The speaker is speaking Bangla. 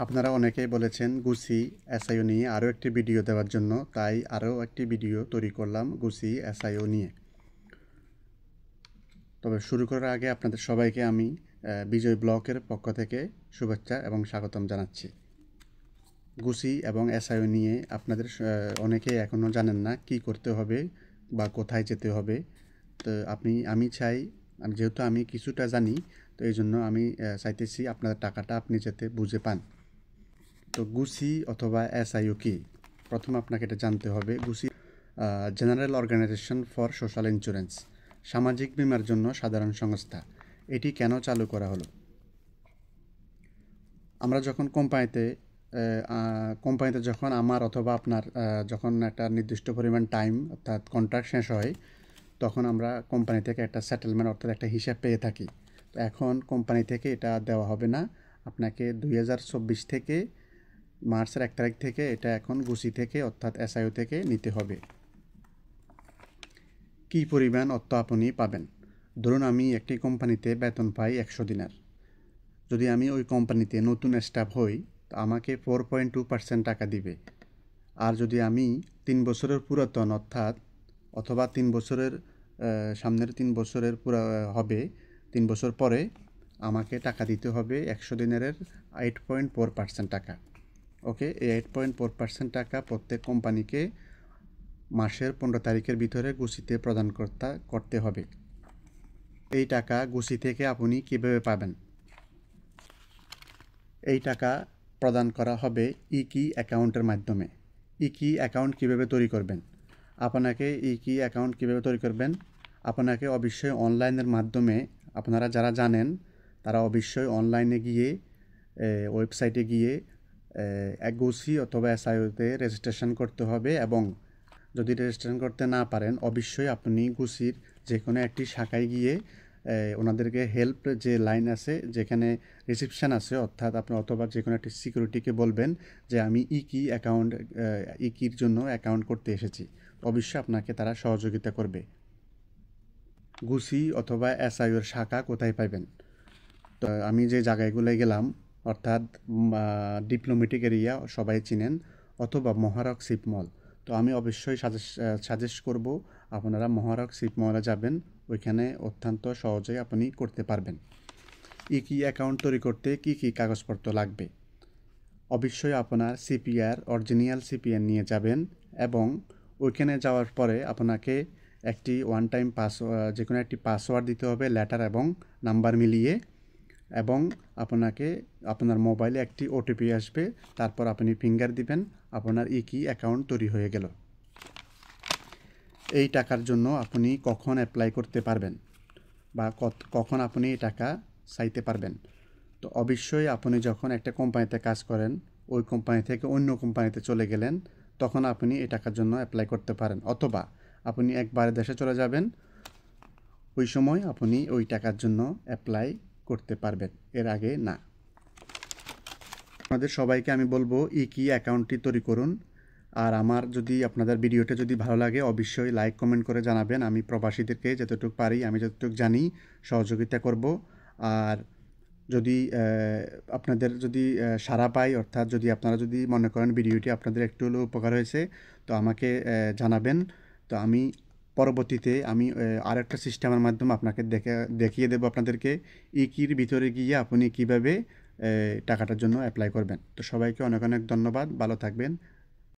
আপনারা অনেকেই বলেছেন গুসি এসআইও নিয়ে আরও একটি ভিডিও দেওয়ার জন্য, তাই আরও একটি ভিডিও তৈরি করলাম গুসি এসআইও নিয়ে। তবে শুরু করার আগে আপনাদের সবাইকে আমি বিজয় ব্লকের পক্ষ থেকে শুভেচ্ছা এবং স্বাগতম জানাচ্ছি। গুসি এবং এসআইও নিয়ে আপনাদের অনেকেই এখনও জানেন না কি করতে হবে বা কোথায় যেতে হবে। তো আমি চাই, যেহেতু আমি কিছুটা জানি, তো এই জন্য আমি চাইতেছি আপনাদের টাকাটা আপনি যাতে বুঝে পান। তো গুসি অথবা এসআইও কি, প্রথম আপনাকে এটা জানতে হবে। GOSI general organisation for social insurance, সামাজিক বীমার জন্য সাধারণ সংস্থা। এটি কেন চালু করা হলো? আমরা যখন কোম্পানিতে যখন আমার অথবা আপনার যখন একটা নির্দিষ্ট পরিমাণ টাইম অর্থাৎ কন্ট্রাক্ট শেষ হয়, তখন আমরা কোম্পানি থেকে একটা সেটেলমেন্ট অর্থাৎ একটা হিসাব পেয়ে থাকি। তো এখন কোম্পানি থেকে এটা দেওয়া হবে না, আপনাকে 2024 থেকে মার্চের 1 তারিখ থেকে এটা এখন গুসি থেকে অর্থাৎ এসআইও থেকে নিতে হবে। কী পরিমাণ অর্থ আপনি পাবেন? ধরুন আমি একটি কোম্পানিতে বেতন পাই 100 দিনের। যদি আমি ওই কোম্পানিতে নতুন স্টাফ হই, তো আমাকে 4.2% টাকা দিবে। আর যদি আমি 3 বছরের পুরাতন অথবা 3 বছরের সামনের 3 বছরের হবে, 3 বছর পরে আমাকে টাকা দিতে হবে 100 দিনের 8.4% টাকা। ওকে, এই 8.4% টাকা প্রত্যেক কোম্পানিকে মাসের 15 তারিখের ভিতরে গুছিতে প্রদান করতে হবে। এই টাকা গুছি থেকে আপনি কীভাবে পাবেন? এই টাকা প্রদান করা হবে ইকি অ্যাকাউন্টের মাধ্যমে। ইকি অ্যাকাউন্ট কীভাবে তৈরি করবেন? আপনাকে ইকি অ্যাকাউন্ট কীভাবে তৈরি করবেন? আপনাকে অবশ্যই অনলাইনের মাধ্যমে, আপনারা যারা জানেন তারা অবশ্যই অনলাইনে গিয়ে ওয়েবসাইটে গিয়ে গুসি অথবা এসআইওতে রেজিস্ট্রেশন করতে হবে। এবং যদি রেজিস্ট্রেশন করতে না পারেন, অবশ্যই আপনি গুসির যে কোনো একটি শাখায় গিয়ে ওনাদেরকে হেল্প যে লাইন আছে, যেখানে রিসিপশান আছে, অর্থাৎ আপনি অথবা যে কোনো একটি সিকিউরিটিকে বলবেন যে আমি ইকির জন্য অ্যাকাউন্ট করতে এসেছি। অবশ্যই আপনাকে তারা সহযোগিতা করবে। গুসি অথবা এসআইওর শাখা কোথায় পাইবেন? তো আমি যে জায়গাগুলোয় গেলাম, অর্থাৎ ডিপ্লোমেটিক এরিয়া সবাই চিনেন, অথবা মহারক শিপ মল। তো আমি অবশ্যই সাজেস্ট করব আপনারা মহারক শিপ মলে যাবেন, ওইখানে অত্যন্ত সহজেই আপনি করতে পারবেন। ইকি অ্যাকাউন্ট তৈরি করতে কি কি কাগজপত্র লাগবে? অবশ্যই আপনার সিপিআর, অরিজিনাল সিপিআর নিয়ে যাবেন, এবং ওইখানে যাওয়ার পরে আপনাকে একটি ওয়ান টাইম যে কোনো একটি পাসওয়ার্ড দিতে হবে, লেটার এবং নাম্বার মিলিয়ে, এবং আপনাকে আপনার মোবাইলে একটি ওটিপি আসবে, তারপর আপনি ফিঙ্গার দিবেন, আপনার ইকি অ্যাকাউন্ট তৈরি হয়ে গেল। এই টাকার জন্য আপনি কখন অ্যাপ্লাই করতে পারবেন বা কখন আপনি এই টাকা চাইতে পারবেন? তো অবশ্যই আপনি যখন একটা কোম্পানিতে কাজ করেন, ওই কোম্পানি থেকে অন্য কোম্পানিতে চলে গেলেন, তখন আপনি এই টাকার জন্য অ্যাপ্লাই করতে পারেন। অথবা আপনি একবারে দেশে চলে যাবেন, ওই সময় আপনি ওই টাকার জন্য অ্যাপ্লাই করতে পারবেন, এর আগে না। আপনাদের সবাইকে আমি বলবো ইকি অ্যাকাউন্টটি তৈরি করুন। আর আপনাদের ভিডিওটা যদি ভালো লাগে, অবশ্যই লাইক কমেন্ট করে জানাবেন। আমি প্রবাসীদেরকে যতটুকু পারি, আমি যতটুকু জানি সহযোগিতা করব। আর যদি আপনাদের সাড়া পাই, অর্থাৎ আপনারা যদি মনে করেন ভিডিওটি আপনাদের একটু হলেও উপকার হয়েছে, তো আমাকে জানাবেন। তো আমি পরবর্তীতে আরেকটা সিস্টেমের মাধ্যমে আপনাকে দেখিয়ে দেবো আপনাদেরকে ইকির ভিতরে গিয়ে আপনি কীভাবে টাকাটার জন্য অ্যাপ্লাই করবেন। তো সবাইকে অনেক অনেক ধন্যবাদ, ভালো থাকবেন।